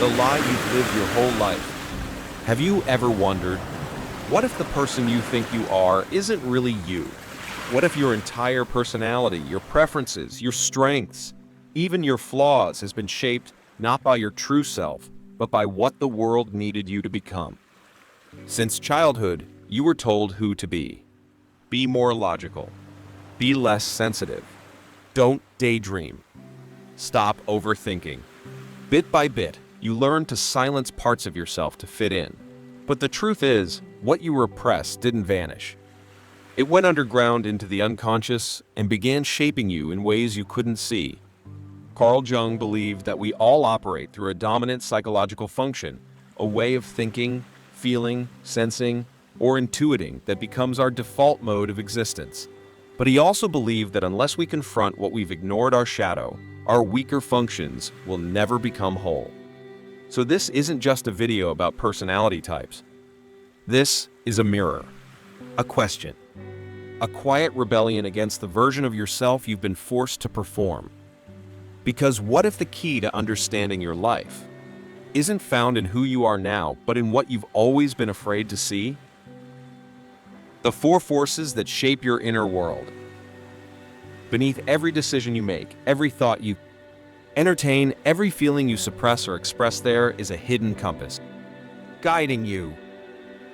the lie you've lived your whole life. Have you ever wondered, what if the person you think you are isn't really you? What if your entire personality, your preferences, your strengths, even your flaws has been shaped not by your true self, but by what the world needed you to become? Since childhood, you were told who to be. Be more logical. Be less sensitive. Don't daydream. Stop overthinking. Bit by bit, you learn to silence parts of yourself to fit in. But the truth is, what you repressed didn't vanish. It went underground into the unconscious and began shaping you in ways you couldn't see. Carl Jung believed that we all operate through a dominant psychological function, a way of thinking, feeling, sensing, or intuiting that becomes our default mode of existence. But he also believed that unless we confront what we've ignored, our shadow, our weaker functions will never become whole. So this isn't just a video about personality types. This is a mirror, a question, a quiet rebellion against the version of yourself you've been forced to perform. Because what if the key to understanding your life isn't found in who you are now, but in what you've always been afraid to see? The 4 forces that shape your inner world. Beneath every decision you make, every thought you entertain, every feeling you suppress or express, there is a hidden compass guiding you.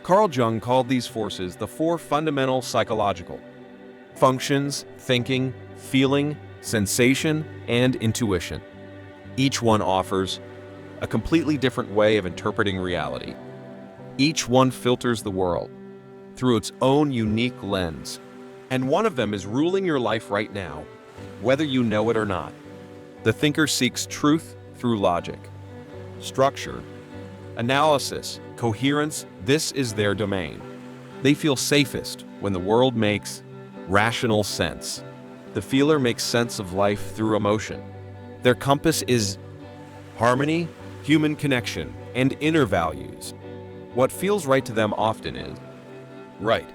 Carl Jung called these forces the 4 fundamental psychological functions: thinking, feeling, sensation, and intuition. Each one offers a completely different way of interpreting reality. Each one filters the world through its own unique lens. And one of them is ruling your life right now, whether you know it or not. The thinker seeks truth through logic, structure, analysis, coherence. This is their domain. They feel safest when the world makes rational sense. The feeler makes sense of life through emotion. Their compass is harmony, human connection, and inner values. What feels right to them often is right.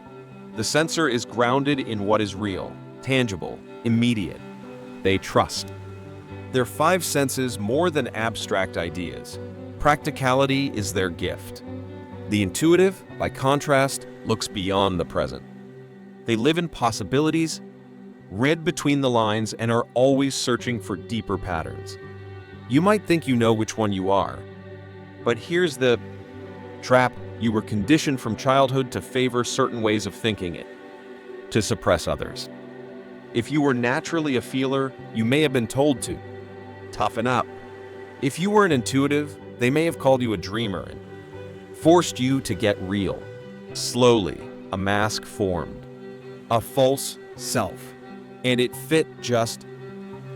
The sensor is grounded in what is real, tangible, immediate. They trust their 5 senses more than abstract ideas. Practicality is their gift. The intuitive, by contrast, looks beyond the present. They live in possibilities, read between the lines, and are always searching for deeper patterns. You might think you know which one you are, but here's the trap. You were conditioned from childhood to favor certain ways of thinking, to suppress others. If you were naturally a feeler, you may have been told to toughen up. If you were an intuitive, they may have called you a dreamer and forced you to get real. Slowly, a mask formed, a false self, and it fit just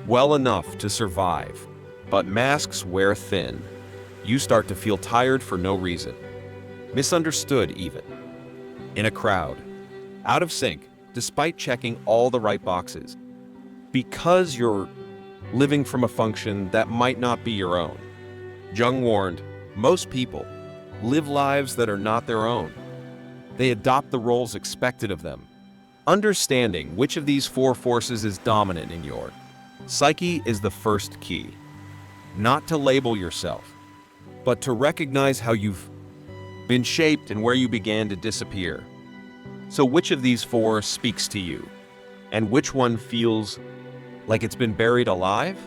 well enough to survive. But masks wear thin. You start to feel tired for no reason, misunderstood even, in a crowd, out of sync, despite checking all the right boxes, because you're living from a function that might not be your own. Jung warned, most people live lives that are not their own. They adopt the roles expected of them. Understanding which of these 4 forces is dominant in your psyche is the first key. Not to label yourself, but to recognize how you've been shaped and where you began to disappear. So which of these 4 speaks to you? And which one feels like it's been buried alive?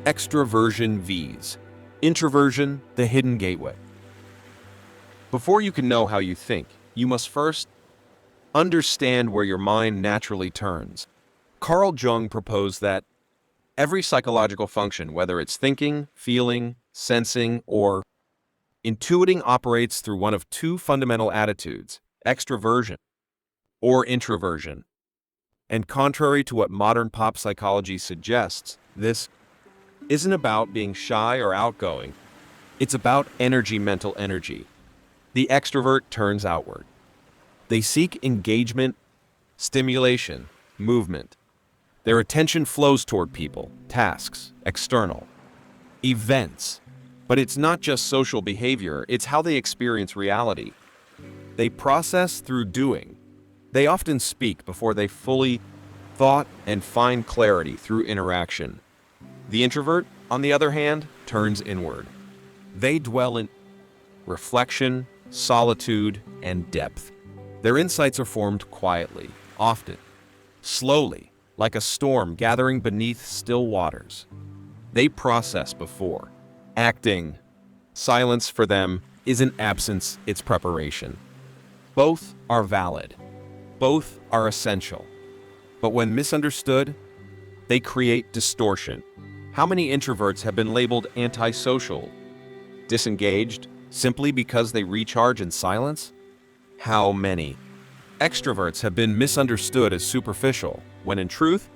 Extraversion vs. Introversion, the hidden gateway. Before you can know how you think, you must first understand where your mind naturally turns. Carl Jung proposed that every psychological function, whether it's thinking, feeling, sensing, or intuiting, operates through one of 2 fundamental attitudes: extraversion or introversion. And contrary to what modern pop psychology suggests, this isn't about being shy or outgoing. It's about energy, mental energy. The extrovert turns outward. They seek engagement, stimulation, movement. Their attention flows toward people, tasks, external events. But it's not just social behavior, it's how they experience reality. They process through doing. They often speak before they fully thought and find clarity through interaction. The introvert, on the other hand, turns inward. They dwell in reflection, solitude, and depth. Their insights are formed quietly, often, slowly, like a storm gathering beneath still waters. They process before acting. Silence for them isn't absence, it's preparation. Both are valid. Both are essential. But when misunderstood, they create distortion. How many introverts have been labeled antisocial, disengaged, simply because they recharge in silence? How many extroverts have been misunderstood as superficial, when in truth,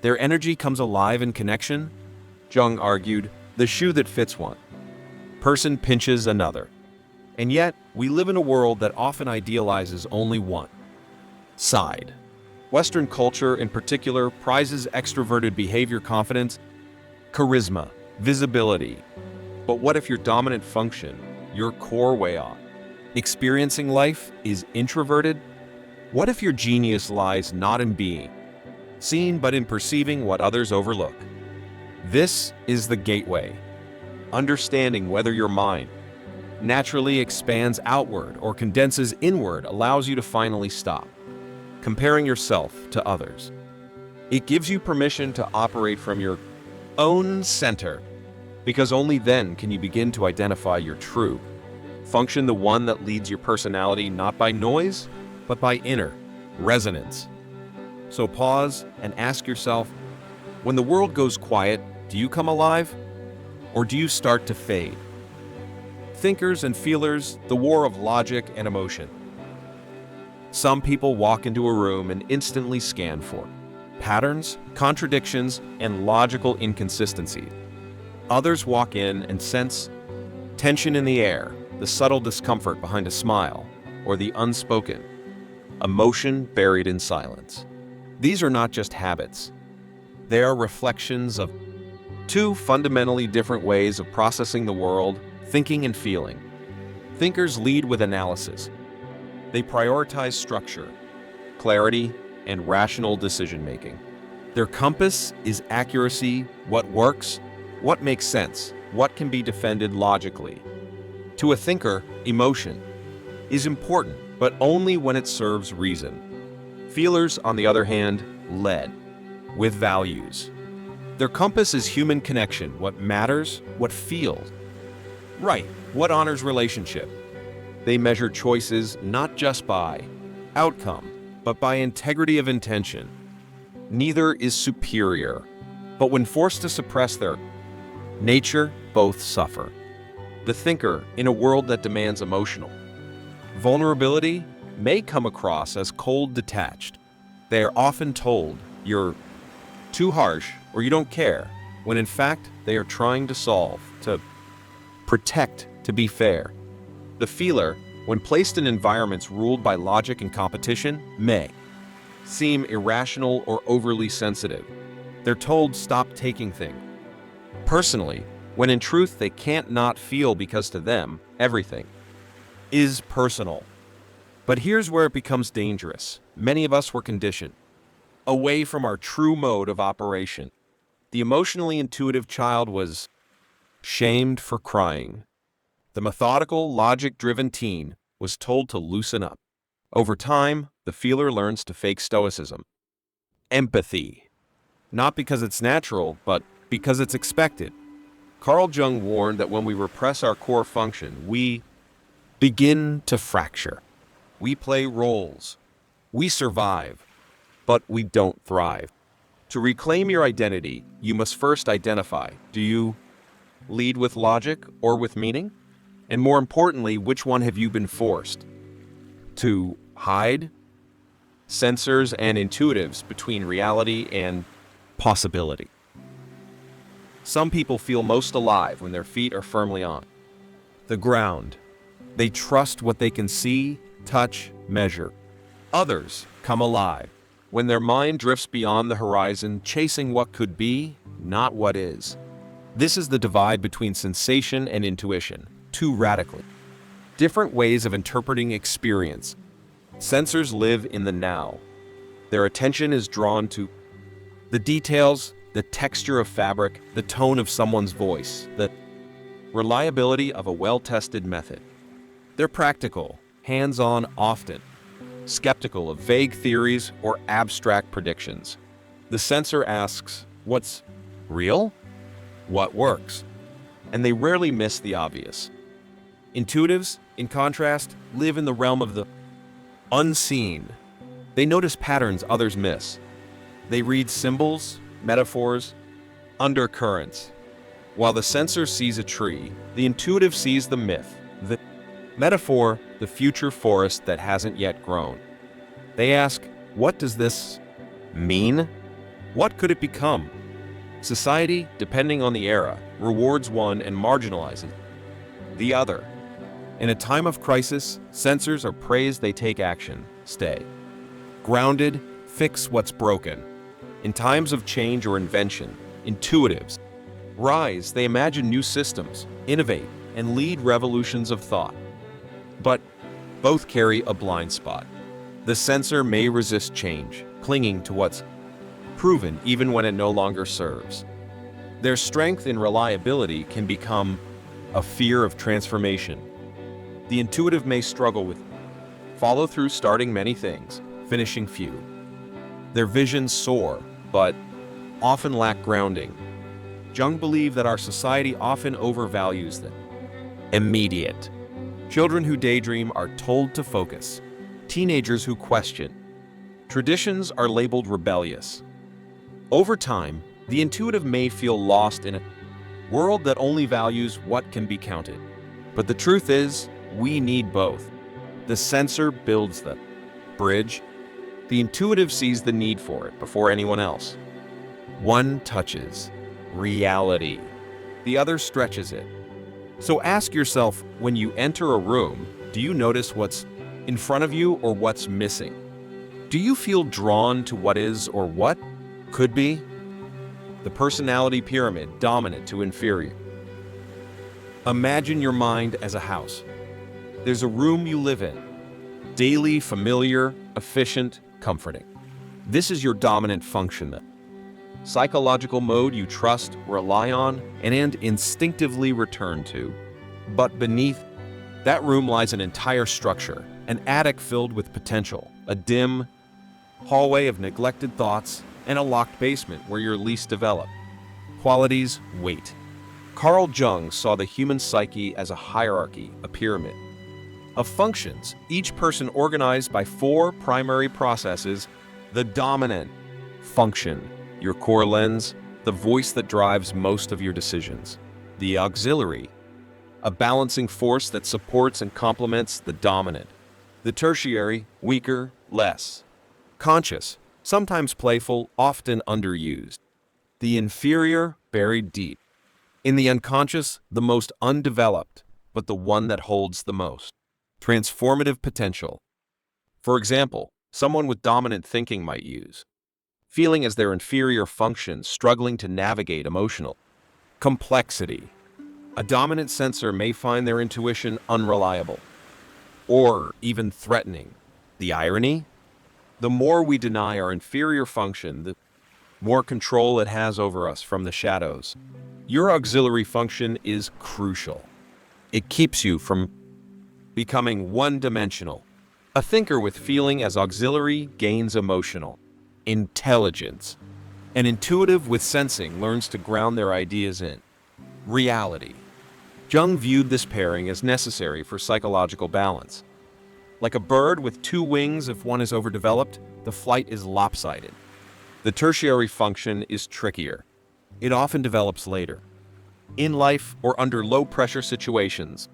their energy comes alive in connection? Jung argued, the shoe that fits one person pinches another. And yet, we live in a world that often idealizes only one side. Western culture, in particular, prizes extroverted behavior, confidence, charisma, visibility. But what if your dominant function, your core way off, experiencing life, is introverted? What if your genius lies not in being seen, but in perceiving what others overlook? This is the gateway. Understanding whether your mind naturally expands outward or condenses inward allows you to finally stop comparing yourself to others. It gives you permission to operate from your own center, because only then can you begin to identify your true function, the one that leads your personality not by noise, but by inner resonance. So pause and ask yourself, when the world goes quiet, do you come alive, or do you start to fade? Thinkers and feelers, the war of logic and emotion. Some people walk into a room and instantly scan for patterns, contradictions, and logical inconsistencies. Others walk in and sense tension in the air, the subtle discomfort behind a smile, or the unspoken emotion buried in silence. These are not just habits. They are reflections of two fundamentally different ways of processing the world, thinking and feeling. Thinkers lead with analysis. They prioritize structure, clarity, and rational decision-making. Their compass is accuracy, what works, what makes sense, what can be defended logically. To a thinker, emotion is important, but only when it serves reason. Feelers, on the other hand, lead with values. Their compass is human connection, what matters, what feels right, what honors relationship. They measure choices not just by outcome, but by integrity of intention. Neither is superior, but when forced to suppress their nature, both suffer. The thinker, in a world that demands emotional vulnerability, may come across as cold, detached. They are often told, you're too harsh or you don't care, when in fact they are trying to solve, to protect, to be fair. The feeler, when placed in environments ruled by logic and competition, may seem irrational or overly sensitive. They're told stop taking things personally, when in truth they can't not feel, because to them, everything is personal. But here's where it becomes dangerous. Many of us were conditioned away from our true mode of operation. The emotionally intuitive child was shamed for crying. The methodical, logic-driven teen was told to loosen up. Over time, the feeler learns to fake stoicism, empathy, not because it's natural, but because it's expected. Carl Jung warned that when we repress our core function, we begin to fracture. We play roles. We survive, but we don't thrive. To reclaim your identity, you must first identify. Do you lead with logic or with meaning? And more importantly, which one have you been forced to hide? Sensors and intuitives between reality and possibility. Some people feel most alive when their feet are firmly on the ground. They trust what they can see, touch, measure. Others come alive when their mind drifts beyond the horizon, chasing what could be, not what is. This is the divide between sensation and intuition, two radically different ways of interpreting experience. Sensors live in the now. Their attention is drawn to the details, the texture of fabric, the tone of someone's voice, the reliability of a well-tested method. They're practical, hands-on often, skeptical of vague theories or abstract predictions. The sensor asks, what's real? What works? And they rarely miss the obvious. Intuitives, in contrast, live in the realm of the unseen. They notice patterns others miss. They read symbols, metaphors, undercurrents. While the sensor sees a tree, the intuitive sees the myth, the metaphor, the future forest that hasn't yet grown. They ask, what does this mean? What could it become? Society, depending on the era, rewards one and marginalizes the other. In a time of crisis, sensors are praised, they take action, stay grounded, fix what's broken. In times of change or invention, intuitives rise, they imagine new systems, innovate, and lead revolutions of thought. But both carry a blind spot. The sensor may resist change, clinging to what's proven even when it no longer serves. Their strength in reliability can become a fear of transformation. The intuitive may struggle with follow through, starting many things, finishing few. Their visions soar, but often lack grounding. Jung believed that our society often overvalues the immediate. Children who daydream are told to focus. Teenagers who question. Traditions are labeled rebellious. Over time, the intuitive may feel lost in a world that only values what can be counted. But the truth is, we need both. The sensor builds the bridge. The intuitive sees the need for it before anyone else. One touches reality. The other stretches it. So ask yourself, when you enter a room, do you notice what's in front of you or what's missing? Do you feel drawn to what is or what could be? The personality pyramid, dominant to inferior. Imagine your mind as a house. There's a room you live in. Daily, familiar, efficient, comforting. This is your dominant function. The psychological mode you trust, rely on, and instinctively return to. But beneath that room lies an entire structure, an attic filled with potential, a dim hallway of neglected thoughts, and a locked basement where you're least developed. Qualities, weight. Carl Jung saw the human psyche as a hierarchy, a pyramid of functions, each person organized by 4 primary processes. The dominant function, your core lens, the voice that drives most of your decisions. The auxiliary, a balancing force that supports and complements the dominant. The tertiary, weaker, less conscious, sometimes playful, often underused. The inferior, buried deep. In the unconscious, the most undeveloped, but the one that holds the most transformative potential. For example, someone with dominant thinking might use feeling as their inferior function, struggling to navigate emotional complexity. A dominant sensor may find their intuition unreliable or even threatening. The irony? The more we deny our inferior function, the more control it has over us from the shadows. Your auxiliary function is crucial. It keeps you from becoming one-dimensional. A thinker with feeling as auxiliary gains emotional intelligence. An intuitive with sensing learns to ground their ideas in reality. Jung viewed this pairing as necessary for psychological balance. Like a bird with 2 wings, if one is overdeveloped, the flight is lopsided. The tertiary function is trickier. It often develops later, in life or under low-pressure situations.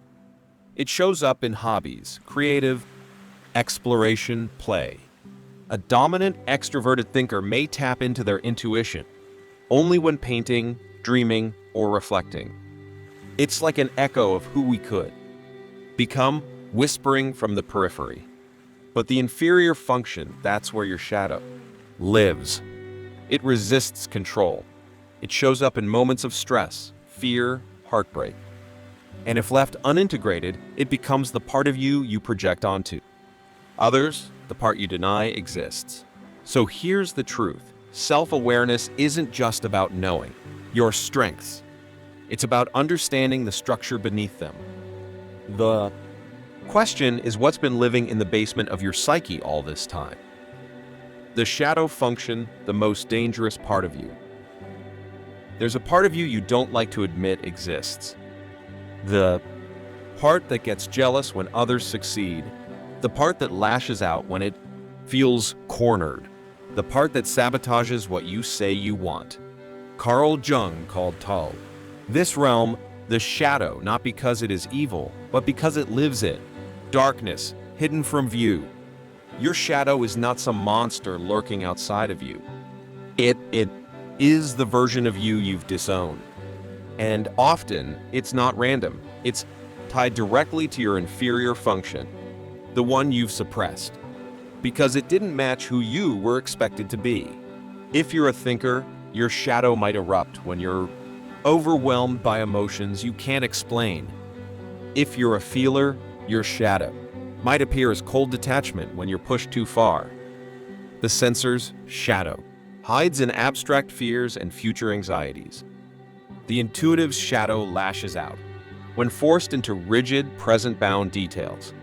It shows up in hobbies, creative exploration, play. A dominant extroverted thinker may tap into their intuition only when painting, dreaming, or reflecting. It's like an echo of who we could become, whispering from the periphery. But the inferior function, that's where your shadow lives. It resists control. It shows up in moments of stress, fear, heartbreak. And if left unintegrated, it becomes the part of you you project onto others. The part you deny exists. So here's the truth. Self-awareness isn't just about knowing your strengths. It's about understanding the structure beneath them. The question is, what's been living in the basement of your psyche all this time? The shadow function, the most dangerous part of you. There's a part of you don't like to admit exists. The part that gets jealous when others succeed. The part that lashes out when it feels cornered. The part that sabotages what you say you want. Carl Jung called this realm the shadow, not because it is evil, but because it lives it. Darkness, hidden from view. Your shadow is not some monster lurking outside of you. It is the version of you you've disowned. And often, it's not random. It's tied directly to your inferior function, the one you've suppressed, because it didn't match who you were expected to be. If you're a thinker, your shadow might erupt when you're overwhelmed by emotions you can't explain. If you're a feeler, your shadow might appear as cold detachment when you're pushed too far. The sensor's shadow hides in abstract fears and future anxieties. The intuitive's shadow lashes out when forced into rigid, present-bound details.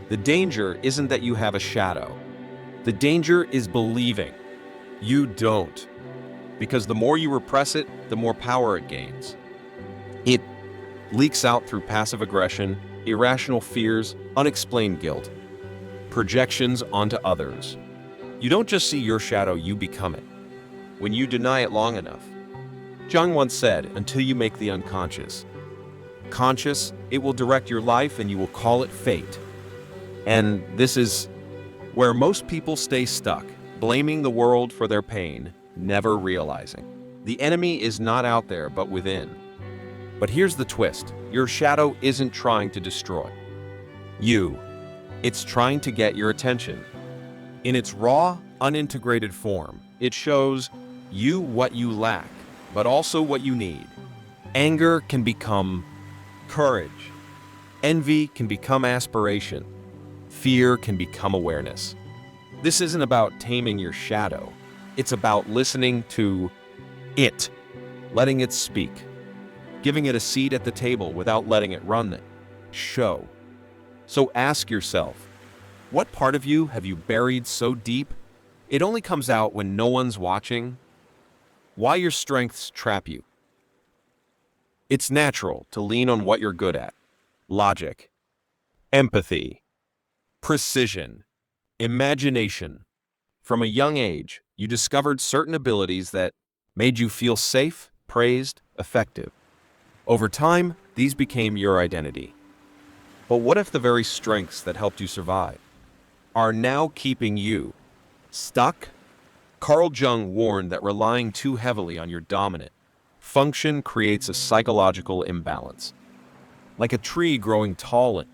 The danger isn't that you have a shadow. The danger is believing you don't. Because the more you repress it, the more power it gains. It leaks out through passive aggression, irrational fears, unexplained guilt, projections onto others. You don't just see your shadow, you become it. When you deny it long enough. Jung once said, until you make the unconscious conscious, it will direct your life and you will call it fate. And this is where most people stay stuck, blaming the world for their pain, never realizing the enemy is not out there but within. But here's the twist. Your shadow isn't trying to destroy you. It's trying to get your attention. In its raw, unintegrated form, it shows you what you lack, but also what you need. Anger can become courage. Envy can become aspiration. Fear can become awareness. This isn't about taming your shadow. It's about listening to it, letting it speak, giving it a seat at the table without letting it run the show. So ask yourself, what part of you have you buried so deep it only comes out when no one's watching? Why your strengths trap you? It's natural to lean on what you're good at. Logic, empathy, precision, imagination. From a young age, you discovered certain abilities that made you feel safe, praised, effective. Over time, these became your identity. But what if the very strengths that helped you survive are now keeping you stuck? Carl Jung warned that relying too heavily on your dominant function creates a psychological imbalance. Like a tree growing tall in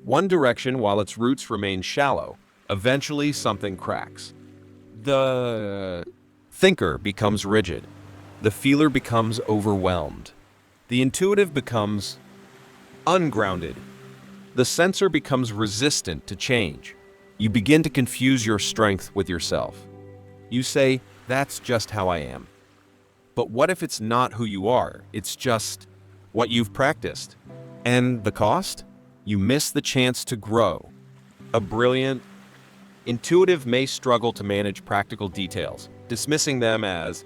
one direction while its roots remain shallow, eventually something cracks. The thinker becomes rigid. The feeler becomes overwhelmed. The intuitive becomes ungrounded. The sensor becomes resistant to change. You begin to confuse your strength with yourself. You say, that's just how I am. But what if it's not who you are? It's just what you've practiced. And the cost? You miss the chance to grow. A brilliant intuitive may struggle to manage practical details, dismissing them as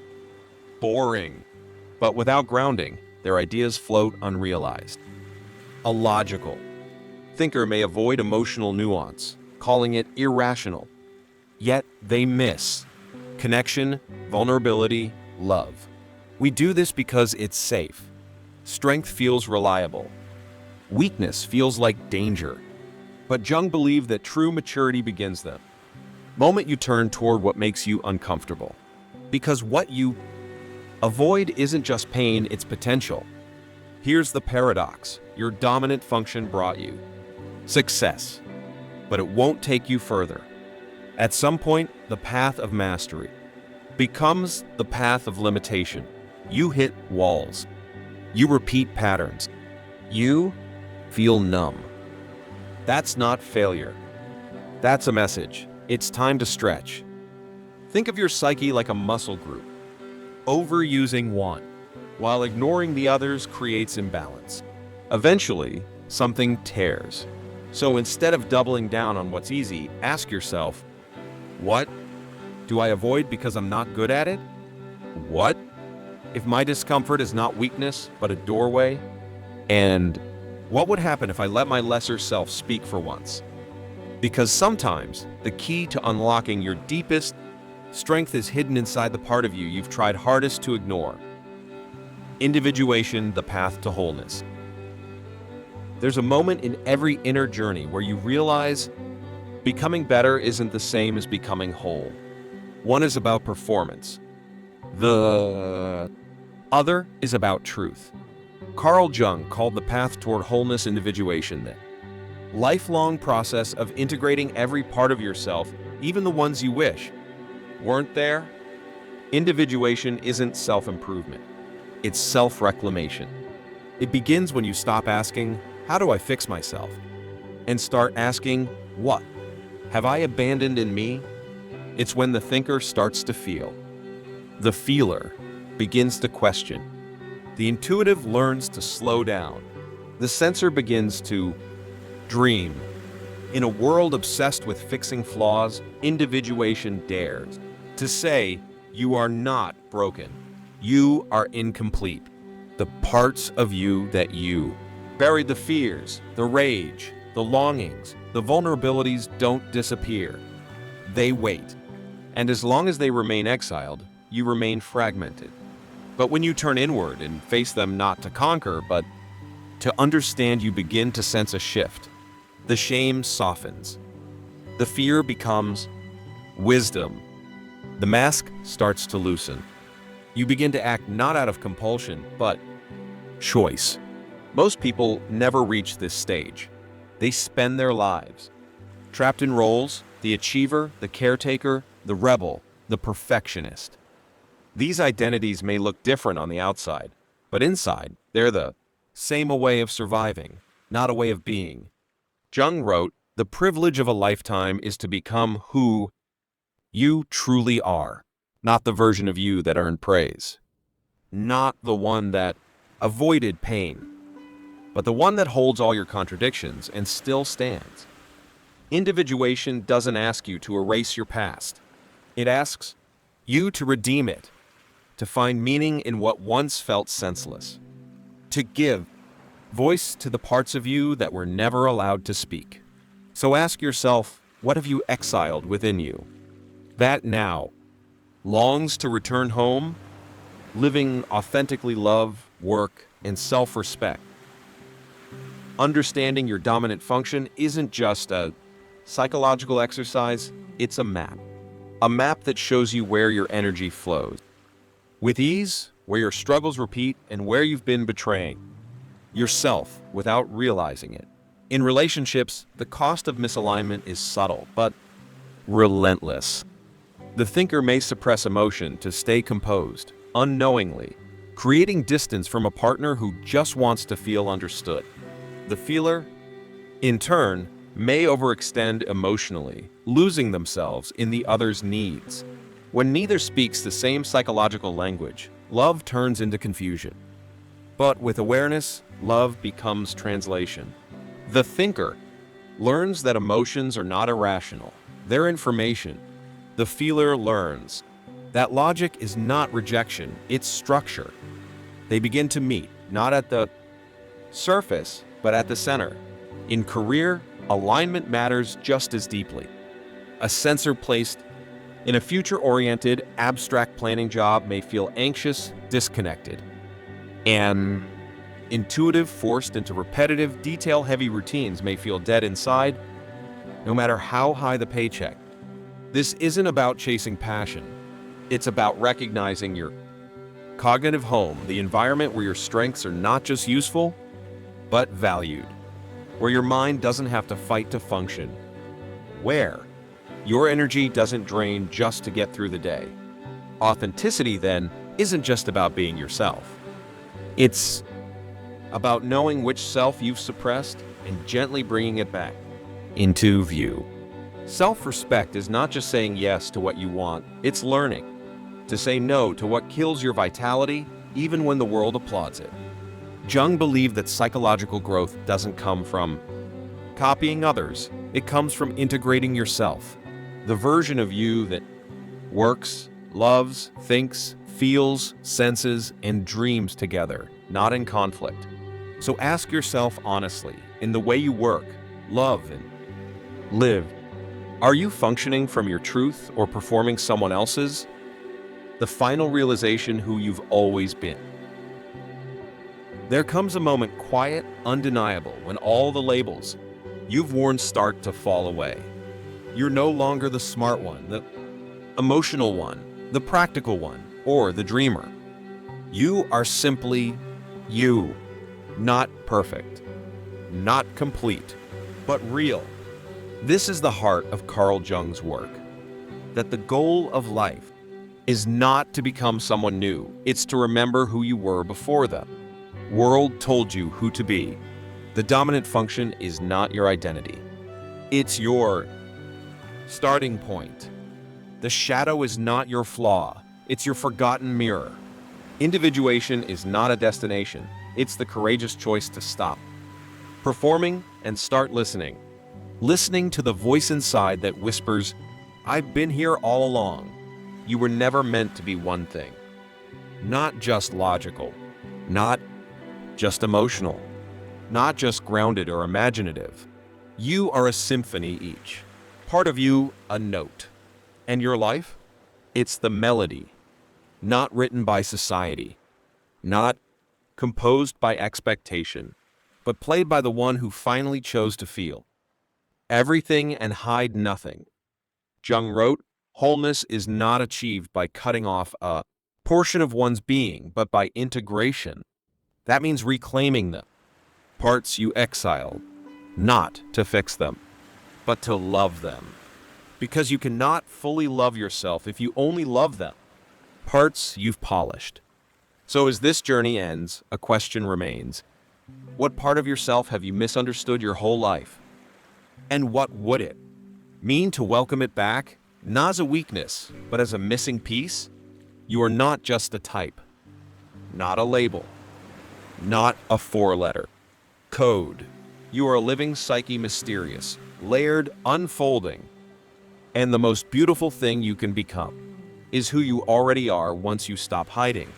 boring. But without grounding, their ideas float unrealized. A logical thinker may avoid emotional nuance, calling it irrational. Yet they miss connection, vulnerability, love. We do this because it's safe. Strength feels reliable. Weakness feels like danger. But Jung believed that true maturity begins the moment you turn toward what makes you uncomfortable. Because what you avoid isn't just pain, it's potential. Here's the paradox. Your dominant function brought you success, but it won't take you further. At some point, the path of mastery becomes the path of limitation. You hit walls. You repeat patterns. You feel numb. That's not failure. That's a message. It's time to stretch. Think of your psyche like a muscle group. Overusing one while ignoring the others creates imbalance. Eventually, something tears. So instead of doubling down on what's easy, ask yourself, what do I avoid because I'm not good at it? What if my discomfort is not weakness, but a doorway? And what would happen if I let my lesser self speak for once? Because sometimes the key to unlocking your deepest strength is hidden inside the part of you you've tried hardest to ignore. Individuation, the path to wholeness. There's a moment in every inner journey where you realize becoming better isn't the same as becoming whole. One is about performance. The other is about truth. Carl Jung called the path toward wholeness individuation the lifelong process of integrating every part of yourself, even the ones you wish weren't there. Individuation isn't self-improvement. It's self-reclamation. It begins when you stop asking, how do I fix myself? And start asking, what have I abandoned in me? It's when the thinker starts to feel. The feeler begins to question. The intuitive learns to slow down. The sensor begins to dream. In a world obsessed with fixing flaws, individuation dares to say, you are not broken. You are incomplete. The parts of you that you buried, the fears, the rage, the longings, the vulnerabilities don't disappear. They wait. And as long as they remain exiled, you remain fragmented. But when you turn inward and face them not to conquer, but to understand, you begin to sense a shift. The shame softens. The fear becomes wisdom. The mask starts to loosen. You begin to act not out of compulsion, but choice. Most people never reach this stage. They spend their lives trapped in roles: the achiever, the caretaker, the rebel, the perfectionist. These identities may look different on the outside, but inside, they're the same, a way of surviving, not a way of being. Jung wrote, the privilege of a lifetime is to become who you truly are, not the version of you that earned praise, not the one that avoided pain, but the one that holds all your contradictions and still stands. Individuation doesn't ask you to erase your past. It asks you to redeem it, to find meaning in what once felt senseless, to give voice to the parts of you that were never allowed to speak. So ask yourself, what have you exiled within you that now longs to return home, living authentically love, work, and self-respect? Understanding your dominant function isn't just a psychological exercise, it's a map that shows you where your energy flows with ease, where your struggles repeat, and where you've been betraying yourself without realizing it. In relationships, the cost of misalignment is subtle, but relentless. The thinker may suppress emotion to stay composed, unknowingly, creating distance from a partner who just wants to feel understood. The feeler, in turn, may overextend emotionally, losing themselves in the other's needs. When neither speaks the same psychological language, love turns into confusion. But with awareness, love becomes translation. The thinker learns that emotions are not irrational, they're information. The feeler learns that logic is not rejection, it's structure. They begin to meet, not at the surface, but at the center. In career, alignment matters just as deeply. A sensor placed in a future-oriented, abstract planning job may feel anxious, disconnected. An intuitive, forced into repetitive, detail-heavy routines may feel dead inside, no matter how high the paycheck. This isn't about chasing passion. It's about recognizing your cognitive home, the environment where your strengths are not just useful, but valued, where your mind doesn't have to fight to function, where your energy doesn't drain just to get through the day. Authenticity, then, isn't just about being yourself. It's about knowing which self you've suppressed and gently bringing it back into view. Self-respect is not just saying yes to what you want, it's learning to say no to what kills your vitality even when the world applauds it. Jung believed that psychological growth doesn't come from copying others. It comes from integrating yourself, the version of you that works, loves, thinks, feels, senses, and dreams together, not in conflict. So ask yourself honestly, in the way you work, love, and live, are you functioning from your truth or performing someone else's? The final realization who you've always been. There comes a moment quiet, undeniable, when all the labels you've worn start to fall away. You're no longer the smart one, the emotional one, the practical one, or the dreamer. You are simply you. Not perfect, not complete, but real. This is the heart of Carl Jung's work, that the goal of life is not to become someone new, it's to remember who you were before the world told you who to be. The dominant function is not your identity. It's your starting point. The shadow is not your flaw, it's your forgotten mirror. Individuation is not a destination, it's the courageous choice to stop performing and start listening. Listening to the voice inside that whispers, I've been here all along. You were never meant to be one thing. Not just logical, not just emotional, not just grounded or imaginative. You are a symphony each. Part of you, a note. And your life? It's the melody. Not written by society. Not composed by expectation, but played by the one who finally chose to feel everything and hide nothing. Jung wrote, wholeness is not achieved by cutting off a portion of one's being, but by integration. That means reclaiming the parts you exiled, not to fix them, but to love them. Because you cannot fully love yourself if you only love them, parts you've polished. So as this journey ends, a question remains. What part of yourself have you misunderstood your whole life? And what would it mean to welcome it back, not as a weakness, but as a missing piece? You are not just a type, not a label, not a four-letter code. You are a living psyche, mysterious, layered, unfolding. And the most beautiful thing you can become is who you already are once you stop hiding.